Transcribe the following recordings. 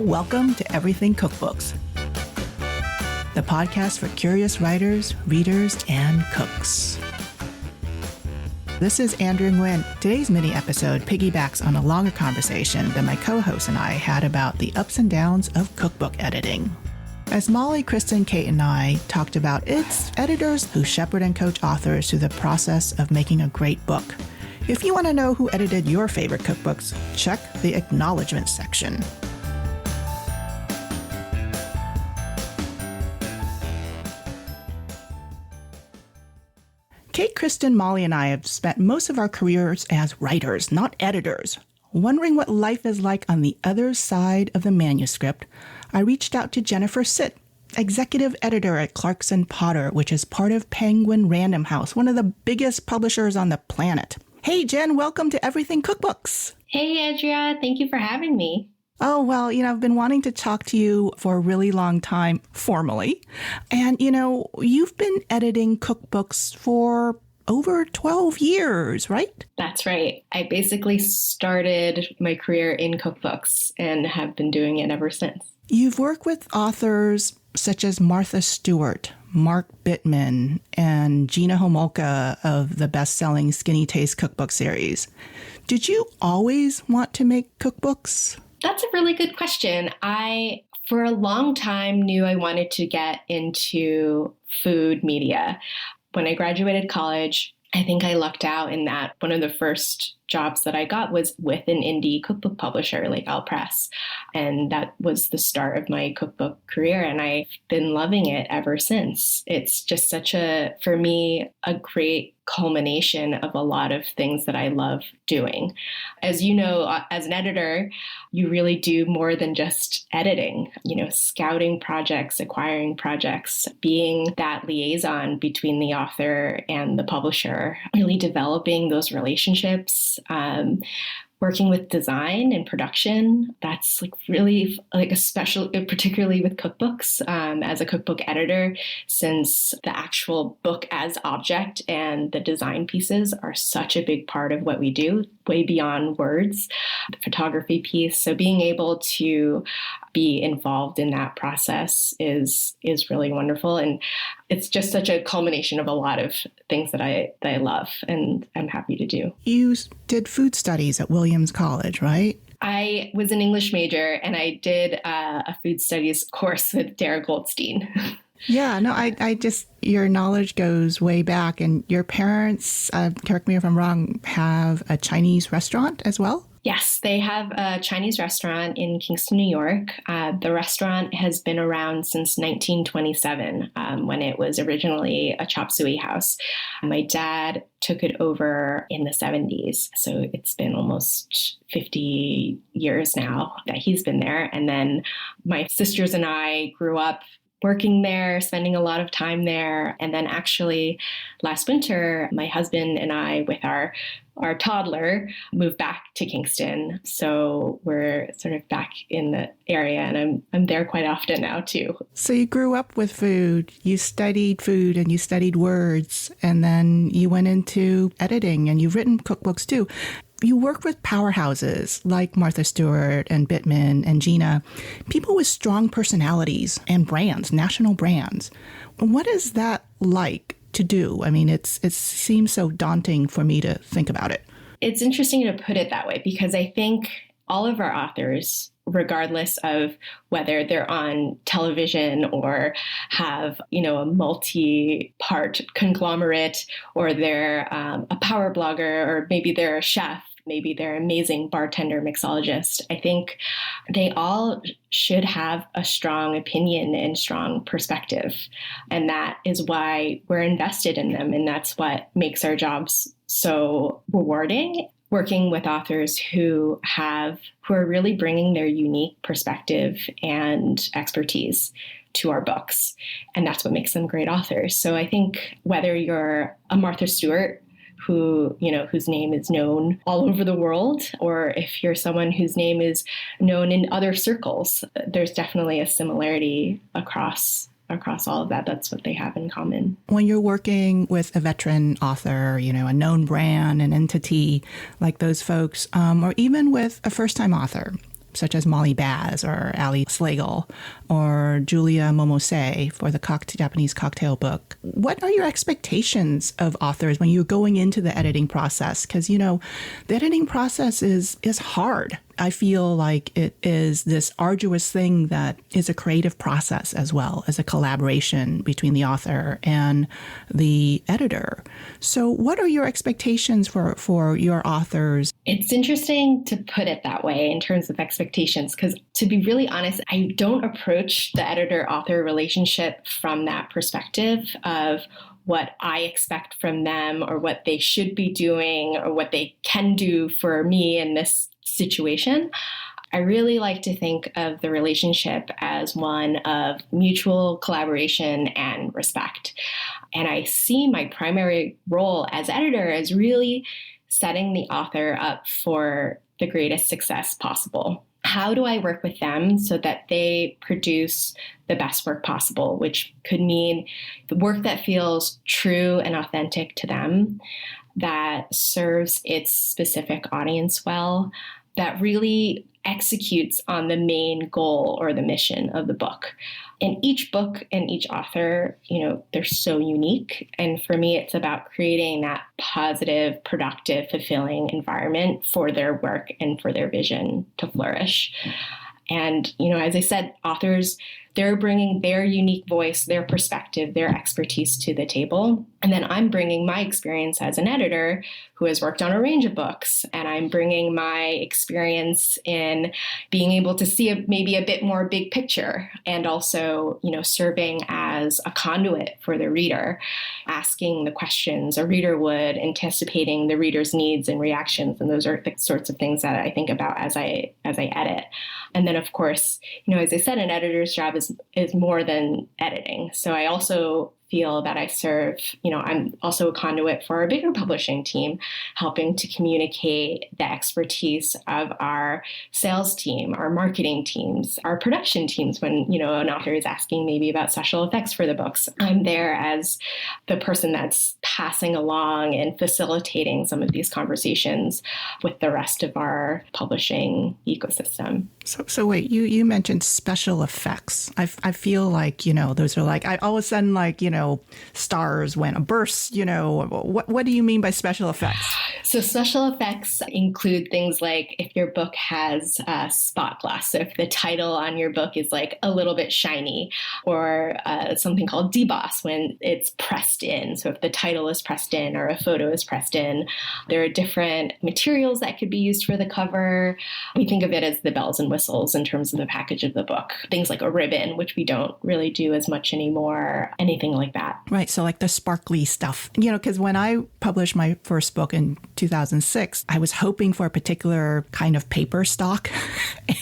Welcome to Everything Cookbooks, the podcast for curious writers, readers, and cooks. This is Andrea and Nguyen. Today's mini episode piggybacks on a longer conversation that my co-host and I had about the ups and downs of cookbook editing. As Molly, Kristen, Kate, and I talked about, it's editors who shepherd and coach authors through the process of making a great book. If you want to know who edited your favorite cookbooks, check the acknowledgement section. Kate, Kristen, Molly, and I have spent most of our careers as writers, not editors. Wondering what life is like on the other side of the manuscript, I reached out to Jennifer Sitt, executive editor at Clarkson Potter, which is part of Penguin Random House, one of the biggest publishers on the planet. Hey, Jen, welcome to Everything Cookbooks. Hey, Andrea. Thank you for having me. Oh, well, I've been wanting to talk to you for a really long time, formally. And, you've been editing cookbooks for over 12 years, right? That's right. I basically started my career in cookbooks and have been doing it ever since. You've worked with authors such as Martha Stewart, Mark Bittman, and Gina Homolka of the best-selling Skinny Taste cookbook series. Did you always want to make cookbooks? That's a really good question. I, for a long time, knew I wanted to get into food media. When I graduated college, I think I lucked out in that one of the first jobs that I got was with an indie cookbook publisher like Al Press. And that was the start of my cookbook career. And I've been loving it ever since. It's just for me, a great culmination of a lot of things that I love doing. As you know, as an editor, you really do more than just editing, scouting projects, acquiring projects, being that liaison between the author and the publisher, really developing those relationships, working with design and production. That's really a special, particularly with cookbooks, as a cookbook editor, since the actual book as object and the design pieces are such a big part of what we do, way beyond words, the photography piece. So being able to be involved in that process is really wonderful. And it's just such a culmination of a lot of things that I love and I'm happy to do. You did food studies at Williams College, right? I was an English major and I did a food studies course with Dara Goldstein. Yeah, no, I just, your knowledge goes way back. And your parents, correct me if I'm wrong, have a Chinese restaurant as well? Yes, they have a Chinese restaurant in Kingston, New York. The restaurant has been around since 1927, when it was originally a chop suey house. My dad took it over in the 70s. So it's been almost 50 years now that he's been there. And then my sisters and I grew up working there, spending a lot of time there. And then actually last winter, my husband and I, with our toddler, moved back to Kingston. So we're sort of back in the area and I'm there quite often now too. So you grew up with food, you studied food and you studied words, and then you went into editing and you've written cookbooks too. You work with powerhouses like Martha Stewart and Bittman and Gina, people with strong personalities and brands, national brands. What is that like to do? I mean, it seems so daunting for me to think about it. It's interesting to put it that way because I think all of our authors, regardless of whether they're on television or have, a multi-part conglomerate, or they're a power blogger, or maybe they're a chef, maybe they're an amazing bartender, mixologist. I think they all should have a strong opinion and strong perspective. And that is why we're invested in them. And that's what makes our jobs so rewarding. Working with authors who are really bringing their unique perspective and expertise to our books. And that's what makes them great authors. So I think whether you're a Martha Stewart, whose name is known all over the world, or if you're someone whose name is known in other circles, there's definitely a similarity across all of that. That's what they have in common. When you're working with a veteran author, a known brand, an entity like those folks, or even with a first-time author, such as Molly Baz or Ali Slagle or Julia Momose for the Japanese cocktail book. What are your expectations of authors when you're going into the editing process? Because, the editing process is hard. I feel like it is this arduous thing that is a creative process as well as a collaboration between the author and the editor. So what are your expectations for your authors? It's interesting to put it that way in terms of expectations, because to be really honest, I don't approach the editor-author relationship from that perspective of what I expect from them or what they should be doing or what they can do for me in this situation. I really like to think of the relationship as one of mutual collaboration and respect. And I see my primary role as editor as really setting the author up for the greatest success possible. How do I work with them so that they produce the best work possible, which could mean the work that feels true and authentic to them, that serves its specific audience well, that really executes on the main goal or the mission of the book. And each book and each author, they're so unique. And for me, it's about creating that positive, productive, fulfilling environment for their work and for their vision to flourish. And, as I said, authors, they're bringing their unique voice, their perspective, their expertise to the table. And then I'm bringing my experience as an editor who has worked on a range of books. And I'm bringing my experience in being able to see maybe a bit more big picture and also, serving as a conduit for the reader, asking the questions a reader would, anticipating the reader's needs and reactions. And those are the sorts of things that I think about as I edit. And then, of course, as I said, an editor's job is more than editing. So I also feel that I serve, I'm also a conduit for our bigger publishing team, helping to communicate the expertise of our sales team, our marketing teams, our production teams. When, an author is asking maybe about special effects for the books, I'm there as the person that's passing along and facilitating some of these conversations with the rest of our publishing ecosystem. So wait, you mentioned special effects. I feel like, those are like, I all of a sudden stars went a burst, what do you mean by special effects? So special effects include things like if your book has spot glass. So if the title on your book is like a little bit shiny, or something called deboss when it's pressed in. So if the title is pressed in or a photo is pressed in, there are different materials that could be used for the cover. We think of it as the bells and whistles in terms of the package of the book. Things like a ribbon, which we don't really do as much anymore, anything like that. Right. So like the sparkly stuff, because when I published my first book in 2006, I was hoping for a particular kind of paper stock.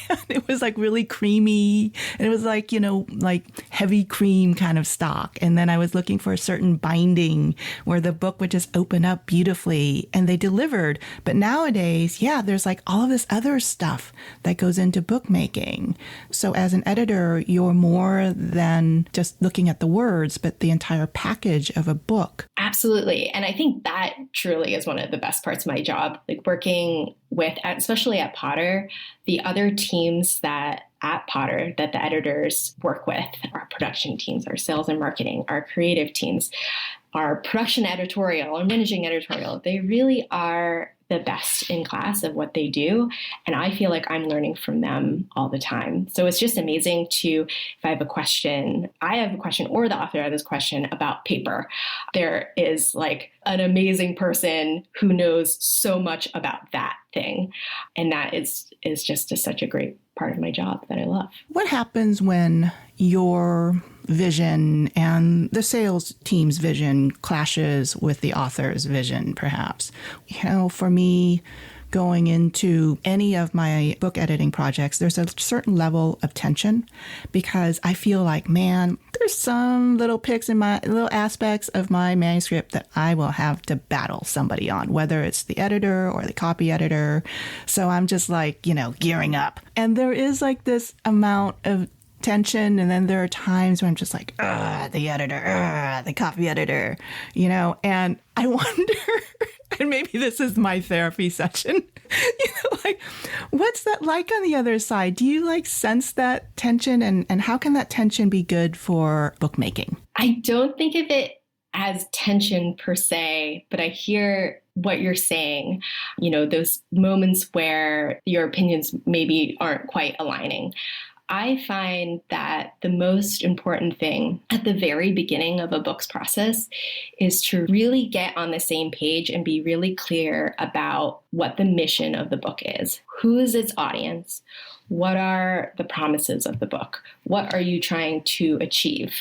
And it was like really creamy. And it was like, like heavy cream kind of stock. And then I was looking for a certain binding where the book would just open up beautifully, and they delivered. But nowadays, there's like all of this other stuff that goes into bookmaking. So as an editor, you're more than just looking at the words, but the entire package of a book. Absolutely. And I think that truly is one of the best parts of my job, like working with, especially at Potter, the other teams at Potter that the editors work with, our production teams, our sales and marketing, our creative teams, our production editorial, our managing editorial. They really are the best in class of what they do. And I feel like I'm learning from them all the time. So it's just amazing if I have a question, or the author has a question about paper. There is like an amazing person who knows so much about that thing. And that is just such a great part of my job that I love. What happens when your vision and the sales team's vision clashes with the author's vision, perhaps? For me, going into any of my book editing projects, there's a certain level of tension because I feel like, man, there's some little picks in my little aspects of my manuscript that I will have to battle somebody on, whether it's the editor or the copy editor. So I'm just like, gearing up. And there is like this amount of tension. And then there are times when I'm just like, the editor, the copy editor, and I wonder and maybe this is my therapy session. Like, what's that like on the other side? Do you like sense that tension, and how can that tension be good for bookmaking? I don't think of it as tension per se, but I hear what you're saying, those moments where your opinions maybe aren't quite aligning. I find that the most important thing at the very beginning of a book's process is to really get on the same page and be really clear about what the mission of the book is. Who is its audience? What are the promises of the book? What are you trying to achieve?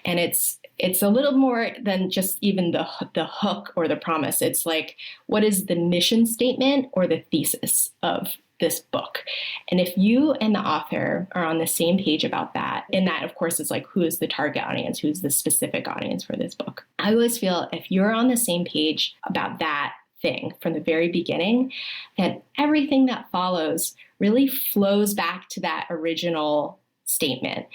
And it's a little more than just even the hook or the promise. It's like, what is the mission statement or the thesis of this book? And if you and the author are on the same page about that, and that, of course, is like, who is the target audience? Who's the specific audience for this book? I always feel if you're on the same page about that thing from the very beginning, then everything that follows really flows back to that original statement.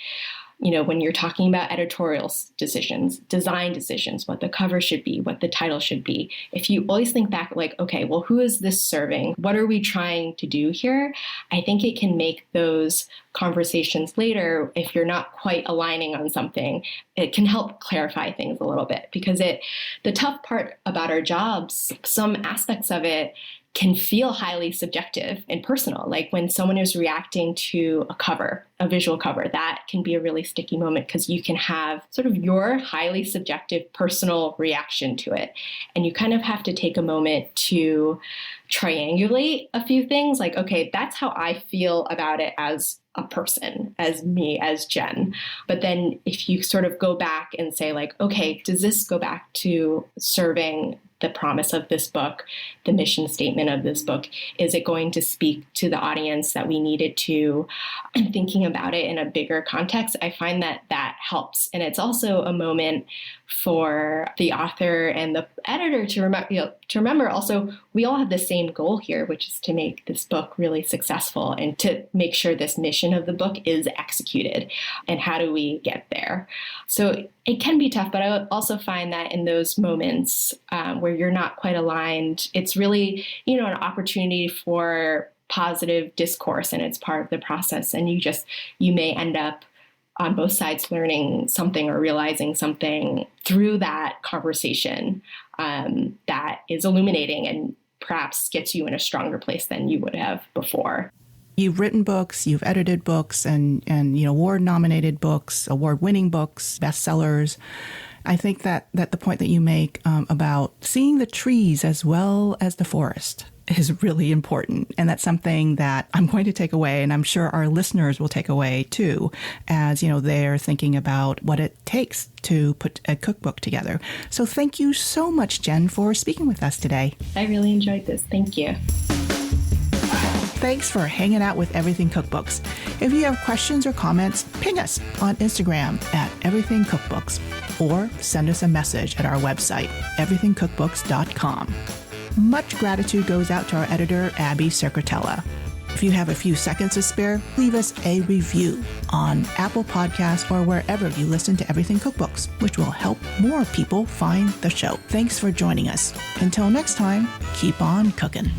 When you're talking about editorial decisions, design decisions, what the cover should be, what the title should be, if you always think back like, okay, well, who is this serving? What are we trying to do here? I think it can make those conversations later, if you're not quite aligning on something, it can help clarify things a little bit, because the tough part about our jobs, some aspects of it can feel highly subjective and personal. Like when someone is reacting to a cover, a visual cover, that can be a really sticky moment because you can have sort of your highly subjective personal reaction to it. And you kind of have to take a moment to triangulate a few things like, okay, that's how I feel about it as a person, as me, as Jen. But then if you sort of go back and say like, okay, does this go back to serving the promise of this book, the mission statement of this book? Is it going to speak to the audience that we need it to? And thinking about it in a bigger context, I find that that helps. And it's also a moment for the author and the editor to remember also, we all have the same goal here, which is to make this book really successful and to make sure this mission of the book is executed. And how do we get there? So it can be tough, but I also find that in those moments where you're not quite aligned, it's really, an opportunity for positive discourse, and it's part of the process. And you may end up on both sides learning something or realizing something through that conversation that is illuminating and perhaps gets you in a stronger place than you would have before. You've written books, you've edited books, and award-nominated books, award-winning books, bestsellers. I think that the point that you make about seeing the trees as well as the forest is really important. And that's something that I'm going to take away, and I'm sure our listeners will take away too, as they're thinking about what it takes to put a cookbook together. So thank you so much, Jen, for speaking with us today. I really enjoyed this. Thank you. Thanks for hanging out with Everything Cookbooks. If you have questions or comments, ping us on Instagram at Everything Cookbooks or send us a message at our website, everythingcookbooks.com. Much gratitude goes out to our editor, Abby Circatella. If you have a few seconds to spare, leave us a review on Apple Podcasts or wherever you listen to Everything Cookbooks, which will help more people find the show. Thanks for joining us. Until next time, keep on cooking.